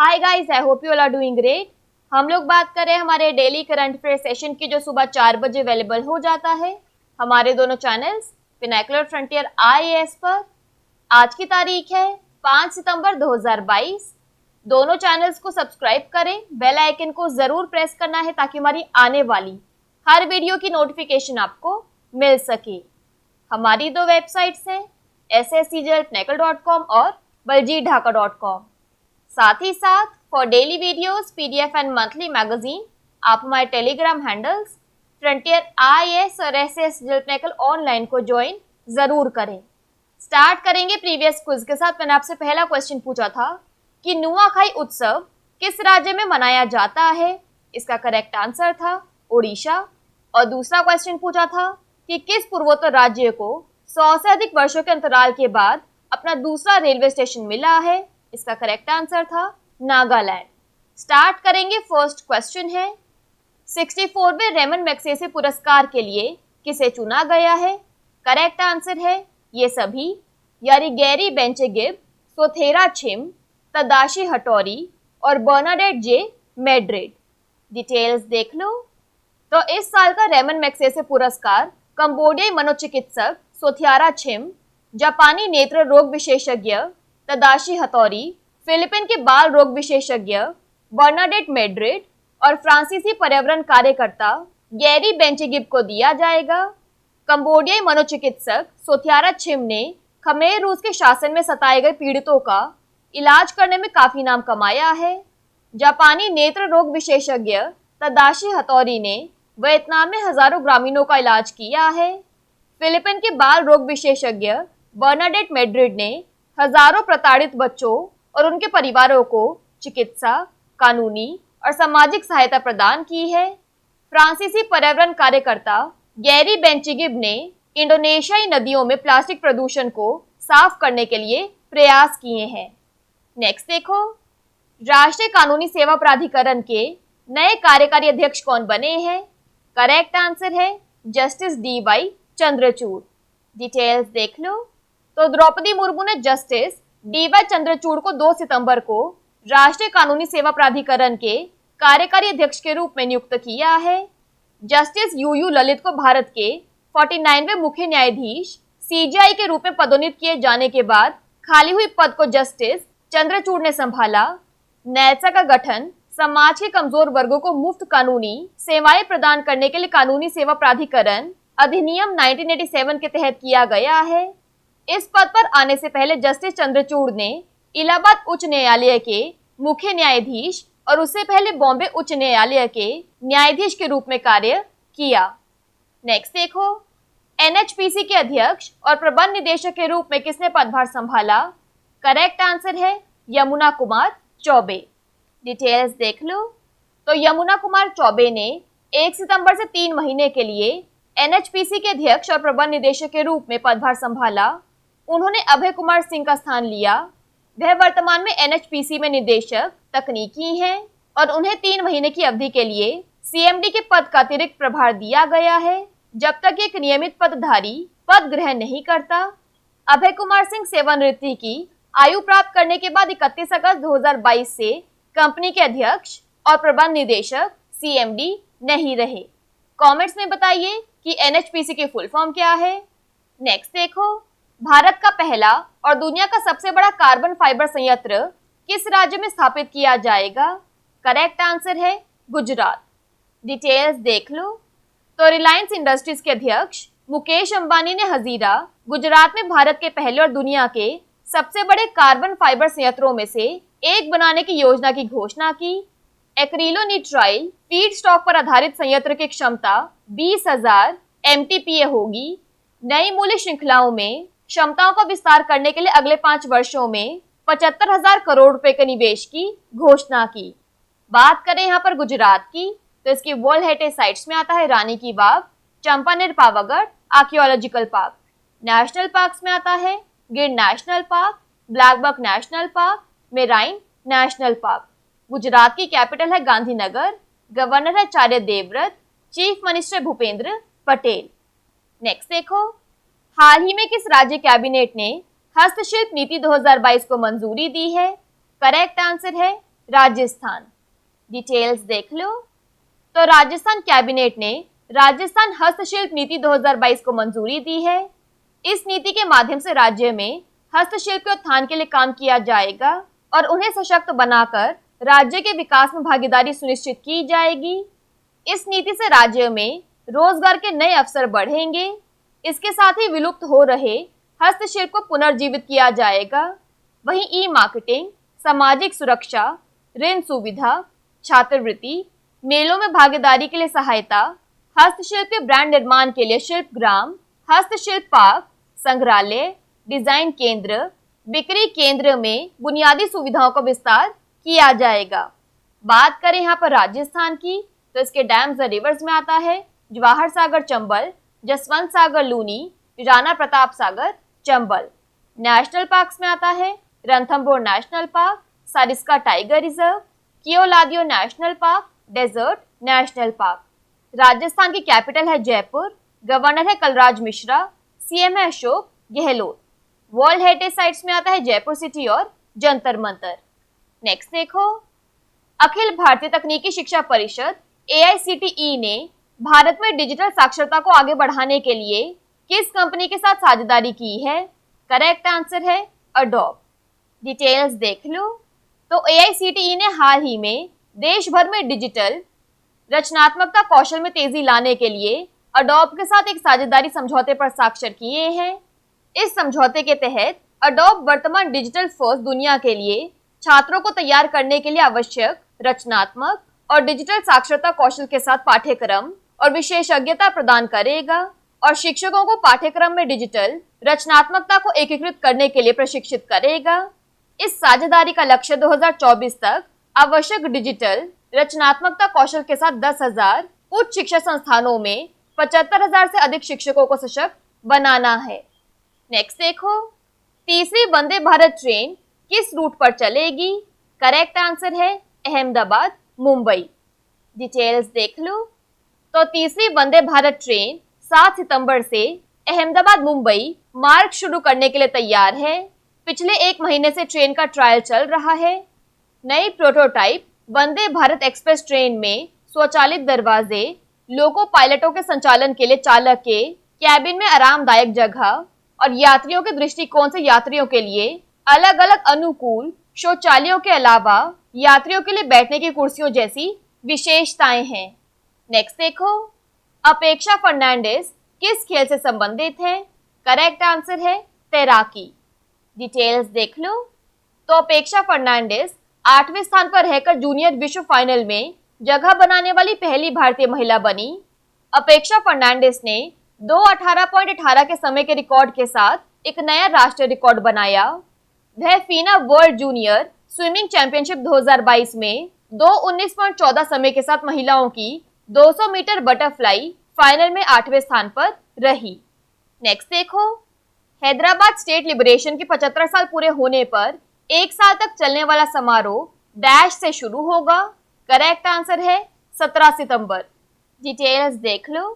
Hi guys, I hope you all are doing great. हम लोग बात कर रहे हैं हमारे डेली करंट अफेयर सेशन की, जो सुबह 4 बजे अवेलेबल हो जाता है हमारे दोनों चैनल्स पिनाकुलर फ्रंटियर IAS पर। आज की तारीख है 5 सितंबर 2022। दोनों चैनल्स को सब्सक्राइब करें, बेल आइकन को जरूर प्रेस करना है ताकि हमारी आने वाली हर वीडियो की नोटिफिकेशन आपको मिल सके। हमारी दो वेबसाइट्स हैं sscjlpinacle.com और baljeetdhaka.com। साथ ही साथ for daily videos, PDF and monthly magazine आप हमारे टेलीग्राम हैंडल्स फ्रंटियर IAS और SS जलपनेकल ऑनलाइन को ज्वाइन जरूर करें। स्टार्ट करेंगे प्रीवियस क्विज के साथ। मैंने आपसे पहला क्वेश्चन पूछा था कि नुआखाई उत्सव किस राज्य में मनाया जाता है। इसका करेक्ट आंसर था ओडिशा। और दूसरा क्वेश्चन पूछा था कि किस पूर्वोत्तर राज्य को 100 से अधिक वर्षों के अंतराल के बाद अपना दूसरा रेलवे स्टेशन मिला है। इसका करेक्ट आंसर था नागालैंड। स्टार्ट करेंगे। फर्स्ट क्वेश्चन है 64वें रेमन मैग्सेसे पुरस्कार के लिए किसे चुना गया है। करेक्ट आंसर है ये सभी, यानी गैरी बेंचेगिब, सोथेरा छिम, तदाशी हटोरी और बर्नाडेट जे मैड्रिड। डिटेल्स देख लो। तो इस साल का रेमन मैग्सेसे पुरस्कार कंबोडियाई मनोचिकित्सक सोथियारा छिम, जापानी नेत्र रोग विशेषज्ञ तदाशी हथौरी, फिलीपीन के बाल रोग विशेषज्ञ बर्नाडेट मैड्रिड और फ्रांसीसी पर्यावरण कार्यकर्ता गैरी बेंचेगिब को दिया जाएगा। कंबोडियाई मनोचिकित्सक सोथियारा छिम ने खमेर रूस के शासन में सताए गए पीड़ितों का इलाज करने में काफी नाम कमाया है। जापानी नेत्र रोग विशेषज्ञ तदाशी हथौरी ने वियतनाम में हजारों ग्रामीणों का इलाज किया है। फिलीपीन के बाल रोग विशेषज्ञ बर्नाडेट मैड्रिड ने हजारों प्रताड़ित बच्चों और उनके परिवारों को चिकित्सा, कानूनी और सामाजिक सहायता प्रदान की है। फ्रांसीसी पर्यावरण कार्यकर्ता गैरी बेंचेगिब ने इंडोनेशियाई नदियों में प्लास्टिक प्रदूषण को साफ करने के लिए प्रयास किए हैं। नेक्स्ट देखो, राष्ट्रीय कानूनी सेवा प्राधिकरण के नए कार्यकारी अध्यक्ष कौन बने हैं। करेक्ट आंसर है जस्टिस DY चंद्रचूड़। डिटेल्स देख लो। तो द्रौपदी मुर्मू ने जस्टिस DY चंद्रचूड़ को 2 सितंबर को राष्ट्रीय कानूनी सेवा प्राधिकरण के कार्यकारी अध्यक्ष के रूप में नियुक्त किया है। जस्टिस UU ललित को भारत के 49वें मुख्य न्यायाधीश CJI के रूप में पदोन्नत किए जाने के बाद खाली हुई पद को जस्टिस चंद्रचूड़ ने संभाला। नैसा का गठन समाज के कमजोर वर्गों को मुफ्त कानूनी सेवाएं प्रदान करने के लिए कानूनी सेवा प्राधिकरण अधिनियम 1987 के तहत किया गया है। इस पद पर आने से पहले जस्टिस चंद्रचूड़ ने इलाहाबाद उच्च न्यायालय के मुख्य न्यायाधीश और उससे पहले बॉम्बे उच्च न्यायालय के न्यायाधीश के रूप में कार्य किया। नेक्स्ट देखो, NHPC के अध्यक्ष और प्रबंध निदेशक के रूप में किसने पदभार संभाला। करेक्ट आंसर है यमुना कुमार चौबे। डिटेल्स देख लो। तो यमुना कुमार चौबे ने 1 सितंबर से 3 महीने के लिए NHPC के अध्यक्ष और प्रबंध निदेशक के रूप में पदभार संभाला। उन्होंने अभय कुमार सिंह का स्थान लिया। वह वर्तमान में NHPC में निदेशक तकनीकी हैं और उन्हें 3 महीने की अवधि के लिए CMD के पद का अतिरिक्त प्रभार दिया गया है, जब तक एक नियमित पदधारी पद ग्रहण नहीं करता। अभय कुमार सिंह सेवानिवृत्ति की आयु प्राप्त करने के बाद 31 अगस्त 2022 से कंपनी के अध्यक्ष और प्रबंध निदेशक CMD नहीं रहे। कमेंट्स में बताइए कि NHPC की फुल फॉर्म क्या है। नेक्स्ट देखो, भारत का पहला और दुनिया का सबसे बड़ा कार्बन फाइबर संयंत्र किस राज्य में स्थापित किया जाएगा। करेक्ट आंसर है गुजरात। डिटेल्स देख लो। तो रिलायंस इंडस्ट्रीज के अध्यक्ष मुकेश अंबानी ने हजीरा, गुजरात में भारत के पहले और दुनिया के सबसे बड़े कार्बन फाइबर संयंत्रों में से एक बनाने की योजना की घोषणा की। एक्रिलोनिट्राइल फीड स्टॉक पर आधारित संयंत्र की क्षमता 20,000 MTPA होगी। नई मूल्य श्रृंखलाओं में क्षमताओं का विस्तार करने के लिए अगले 5 वर्षों में 75,000 करोड़ रुपए के निवेश की घोषणा की। बात करें यहाँ पर गुजरात की, तो इसकी वर्ल्ड हेरिटेज साइट्स में आता है Rani ki Baag, Champaner Pavagadh archaeological park. National parks में आता है Gir national park, blackbuck national park, marine national park. Gujarat की कैपिटल है गांधीनगर। गवर्नर है Acharya Devvrat. Chief minister Bhupendra Patel. Next देखो, हाल ही में किस राज्य कैबिनेट ने हस्तशिल्प नीति 2022 को मंजूरी दी है। करेक्ट आंसर है राजस्थान। डिटेल्स देख लो। तो राजस्थान कैबिनेट ने राजस्थान हस्तशिल्प नीति 2022 को मंजूरी दी है। इस नीति के माध्यम से राज्य में हस्तशिल्प के उत्थान के लिए काम किया जाएगा और उन्हें सशक्त बनाकर राज्य के विकास में भागीदारी सुनिश्चित की जाएगी। इस नीति से राज्य में रोजगार के नए अवसर बढ़ेंगे। इसके साथ ही विलुप्त हो रहे हस्तशिल्प को पुनर्जीवित किया जाएगा। वहीं ई मार्केटिंग, सामाजिक सुरक्षा, ऋण सुविधा, छात्रवृत्ति, मेलों में भागीदारी के लिए सहायता, हस्तशिल्प के ब्रांड निर्माण के लिए शिल्प ग्राम, हस्तशिल्प पार्क, संग्रहालय, डिजाइन केंद्र, बिक्री केंद्र में बुनियादी सुविधाओं का विस्तार किया जाएगा। बात करें यहाँ पर राजस्थान की, तो इसके डैम्स और रिवर्स में आता है जवाहर सागर चंबल, जसवंत सागर लूनी, राणा प्रताप सागर चंबल। नेशनल पार्क्स में आता है Ranthambore national park, Sariska tiger reserve, Keoladeo national park, desert national park. Rajasthan की कैपिटल है जयपुर, गवर्नर है कलराज मिश्रा, सीएम है Ashok Gehlot. World heritage sites में आता है जयपुर सिटी और जंतर मंतर। नेक्स्ट देखो, अखिल भारतीय तकनीकी शिक्षा परिषद AICTE ने भारत में डिजिटल साक्षरता को आगे बढ़ाने के लिए किस कंपनी के साथ साझेदारी की है? करेक्ट आंसर है अडोब। डिटेल्स देख लो। तो AICTE ने हाल ही में देश भर में डिजिटल रचनात्मकता कौशल में तेजी लाने के लिए अडोब के साथ एक साझेदारी समझौते पर हस्ताक्षर किए हैं। इस समझौते के तहत अडोब वर्तमान डिजिटल फर्स्ट दुनिया के लिए छात्रों को तैयार करने के लिए आवश्यक रचनात्मक और डिजिटल साक्षरता कौशल के साथ पाठ्यक्रम और विशेषज्ञता प्रदान करेगा और शिक्षकों को पाठ्यक्रम में डिजिटल रचनात्मकता को एकीकृत करने के लिए प्रशिक्षित करेगा। इस साझेदारी का लक्ष्य 2024 तक आवश्यक डिजिटल रचनात्मकता कौशल के साथ 10,000 उच्च शिक्षा संस्थानों में 75,000 से अधिक शिक्षकों को सशक्त बनाना है। नेक्स्ट देखो, तीसरी वंदे भारत ट्रेन किस रूट पर चलेगी? करेक्ट आंसर है अहमदाबाद मुंबई। डिटेल्स देख लो। तो तीसरी वंदे भारत ट्रेन 7 सितंबर से अहमदाबाद मुंबई मार्ग शुरू करने के लिए तैयार है। पिछले 1 महीने से ट्रेन का ट्रायल चल रहा है। नई prototype Vande Bharat express train में स्वचालित दरवाजे, लोको पायलटों के संचालन के लिए चालक के कैबिन में आरामदायक जगह और यात्रियों के दृष्टिकोण से यात्रियों के लिए अलग अलग अनुकूल शौचालयों के अलावा यात्रियों के लिए बैठने की कुर्सियों जैसी विशेषताएं हैं। नेक्स्ट देखो, अपेक्षा फर्नांडिस किस खेल से संबंधित है? करेक्ट आंसर है तैराकी। डिटेल्स देख लो। तो अपेक्षा फर्नांडिस 8वें स्थान पर रहकर जूनियर विश्व फाइनल में जगह बनाने वाली पहली भारतीय महिला बनी। अपेक्षा फर्नांडिस ने 2:18.18 के समय के रिकॉर्ड के साथ एक नया राष्ट्रीय रिकॉर्ड बनाया। वह फीना वर्ल्ड जूनियर स्विमिंग चैंपियनशिप 2022 में 2:19.14 समय के साथ महिलाओं की 200 मीटर बटरफ्लाई फाइनल में 8वें स्थान पर रही। नेक्स्ट देखो, हैदराबाद स्टेट लिबरेशन के 75 साल पूरे होने पर 1 साल तक चलने वाला समारोह डैश से शुरू होगा। करेक्ट आंसर है 17 सितंबर। डिटेल्स देख लो।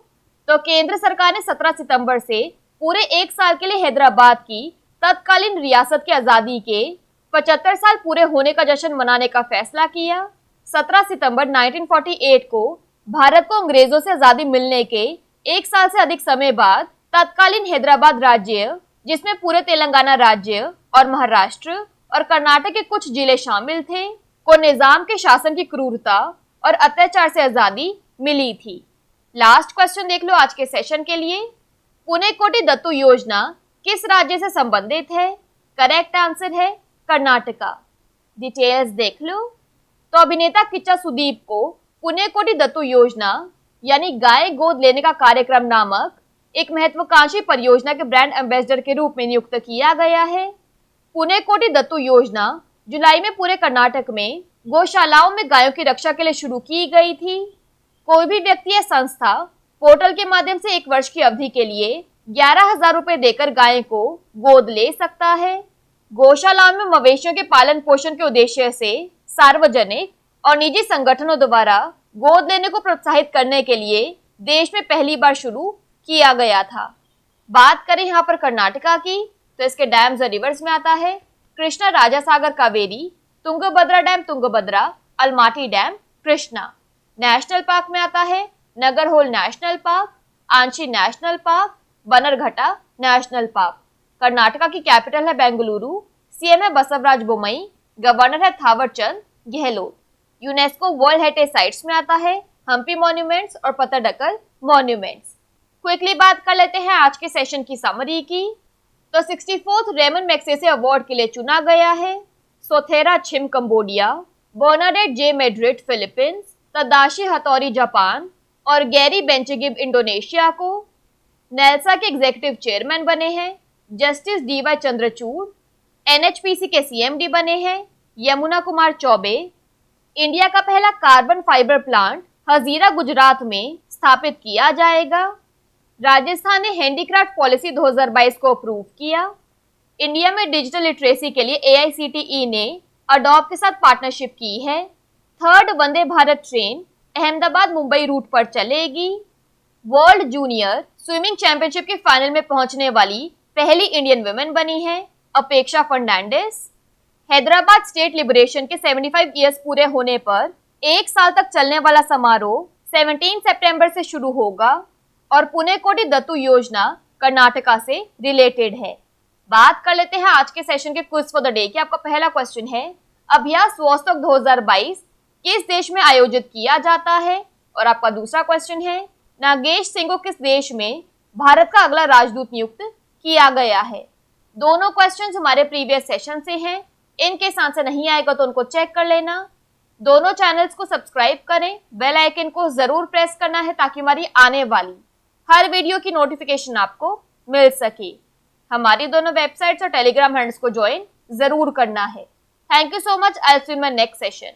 तो केंद्र सरकार ने 17 सितंबर से पूरे 1 साल के लिए हैदराबाद की तत्कालीन रियासत की आजादी के 75 साल पूरे होने का जश्न मनाने का फैसला किया। 17 सितंबर 1948 को भारत को अंग्रेजों से आजादी मिलने के 1 साल से अधिक समय बाद तत्कालीन हैदराबाद राज्य, जिसमें पूरे तेलंगाना राज्य और महाराष्ट्र और कर्नाटक के कुछ जिले शामिल थे, को निजाम के शासन की क्रूरता और अत्याचार से आजादी मिली थी। लास्ट क्वेश्चन देख लो आज के सेशन के लिए। पुणे कोटी दत्तू योजना किस राज्य से संबंधित है? करेक्ट आंसर है कर्नाटका। डिटेल्स देख लो। तो अभिनेता किच्चा सुदीप को पुणे कोटी दत्तू योजना यानी गाय गोद लेने का कार्यक्रम नामक एक महत्वाकांक्षी परियोजना के ब्रांड एम्बेसडर के रूप में नियुक्त किया गया है। पुणे कोटी दत्तू योजना जुलाई में पूरे कर्नाटक में गौशालाओं में गायों की रक्षा के लिए शुरू की गई थी। कोई भी व्यक्ति या संस्था पोर्टल के माध्यम से 1 वर्ष की अवधि के लिए 11,000 रुपए देकर गाय को गोद ले सकता है। गौशालाओं में मवेशियों के पालन पोषण के उद्देश्य से सार्वजनिक और निजी संगठनों द्वारा गोद लेने को प्रोत्साहित करने के लिए देश में पहली बार शुरू किया गया था। बात करें यहाँ पर कर्नाटका की, तो इसके डैम्स और रिवर्स में आता है Krishna, Raja Sagar, Kaveri, Tungabhadra dam Tungabhadra, Almatti dam Krishna. National park में आता है Nagarhole national park, Anshi national park, Bannerghatta national park. Karnataka की कैपिटल है बेंगलुरु, सीएम है बसवराज बोम्मई, गवर्नर है Thawarchand Gehlot. UNESCO world heritage sites में आता है हम्पी मॉन्यूमेंट्स और पत्तडकल मॉन्यूमेंट्स। क्विकली बात कर लेते हैं आज के सेशन की समरी की। तो 64th रेमन मैग्सेसे अवार्ड के लिए चुना गया है Sotheara Chhim Cambodia, Bernadette J Madrid Philippines, Tadashi Hattori Japan और गैरी बेंचगिब इंडोनेशिया को। नेल्सा के एग्जीक्यूटिव चेयरमैन बने हैं जस्टिस डीवाई चंद्रचूड़। एनएचपीसी के सीएमडी बने हैं यमुना कुमार चौबे। इंडिया का पहला carbon fibre plant Hazira Gujarat में स्थापित किया जाएगा। राजस्थान ने हैंडीक्राफ्ट पॉलिसी 2022 को अप्रूव किया। इंडिया में डिजिटल लिटरेसी के लिए एआईसीटीई ने अडॉब के साथ पार्टनरशिप की है। 3rd Vande Bharat train Ahmedabad Mumbai root पर चलेगी। वर्ल्ड जूनियर स्विमिंग चैंपियनशिप के फाइनल में पहुंचने वाली पहली इंडियन वुमेन बनी है अपेक्षा फर्नांडिस। हैदराबाद स्टेट लिबरेशन के 75 ईयर्स पूरे होने पर 1 साल तक चलने वाला समारोह 17 सितंबर से शुरू होगा और पुणे कोटी दत्तू योजना कर्नाटका से रिलेटेड है। बात कर लेते हैं आज के सेशन के क्विज फॉर द डे की। आपका पहला क्वेश्चन है अभ्यास वोस्टॉक 2022 किस देश में आयोजित किया जाता है? और आपका दूसरा क्वेश्चन है नागेश सिंह को किस देश में भारत का अगला राजदूत नियुक्त किया गया है? दोनों क्वेश्चंस हमारे प्रीवियस सेशन से हैं। इनके आंसर नहीं आएगा तो उनको चेक कर लेना। दोनों चैनल्स को सब्सक्राइब करें, बेल आइकन को जरूर प्रेस करना है ताकि हमारी आने वाली हर वीडियो की नोटिफिकेशन आपको मिल सके। हमारी दोनों वेबसाइट्स और टेलीग्राम हैंडल्स को ज्वाइन जरूर करना है। Thank you so much. I will see you in my next session.